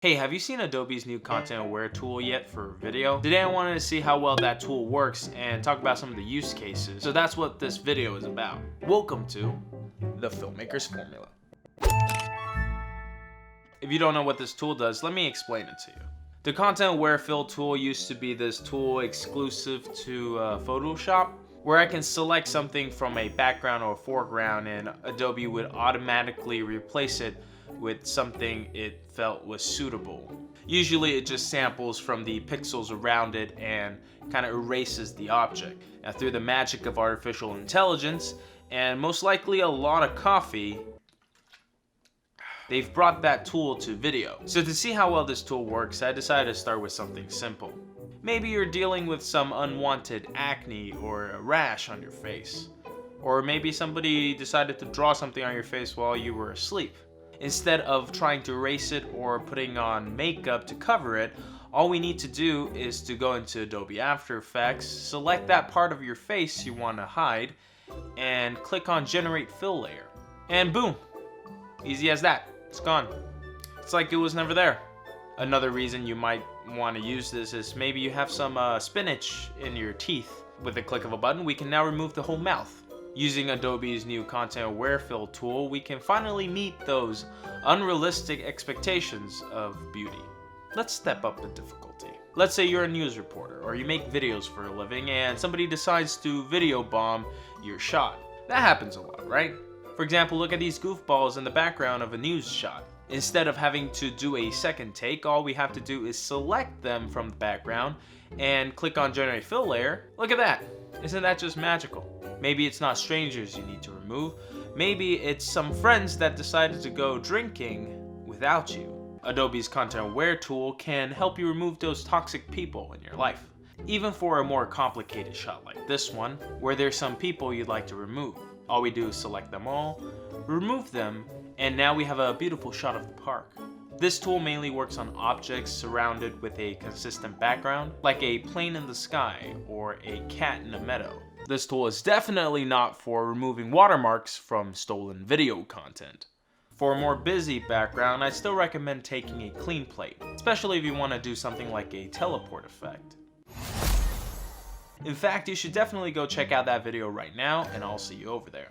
Hey, have you seen Adobe's new ContentAware tool yet for video? Today I wanted to see how well that tool works and talk about some of the use cases. So that's what this video is about. Welcome to the Filmmaker's Formula. If you don't know what this tool does, let me explain it to you. The ContentAware fill tool used to be this tool exclusive to Photoshop, where I can select something from a background or foreground and Adobe would automatically replace it with something it felt was suitable. Usually it just samples from the pixels around it and kind of erases the object. Now, through the magic of artificial intelligence and most likely a lot of coffee, they've brought that tool to video. So to see how well this tool works, I decided to start with something simple. Maybe you're dealing with some unwanted acne or a rash on your face. Or maybe somebody decided to draw something on your face while you were asleep. Instead of trying to erase it or putting on makeup to cover it, all we need to do is to go into Adobe After Effects, select that part of your face you want to hide, and click on Generate Fill Layer. And boom! Easy as that. It's gone. It's like it was never there. Another reason you might want to use this is maybe you have some spinach in your teeth. With a click of a button, we can now remove the whole mouth. Using Adobe's new ContentAware fill tool, we can finally meet those unrealistic expectations of beauty. Let's step up the difficulty. Let's say you're a news reporter or you make videos for a living and somebody decides to video bomb your shot. That happens a lot, right? For example, look at these goofballs in the background of a news shot. Instead of having to do a second take, all we have to do is select them from the background and click on Generate Fill Layer. Look at that! Isn't that just magical? Maybe it's not strangers you need to remove. Maybe it's some friends that decided to go drinking without you. Adobe's ContentAware tool can help you remove those toxic people in your life. Even for a more complicated shot like this one, where there's some people you'd like to remove. All we do is select them all, remove them, and now we have a beautiful shot of the park. This tool mainly works on objects surrounded with a consistent background, like a plane in the sky or a cat in a meadow. This tool is definitely not for removing watermarks from stolen video content. For a more busy background, I still recommend taking a clean plate, especially if you want to do something like a teleport effect. In fact, you should definitely go check out that video right now, and I'll see you over there.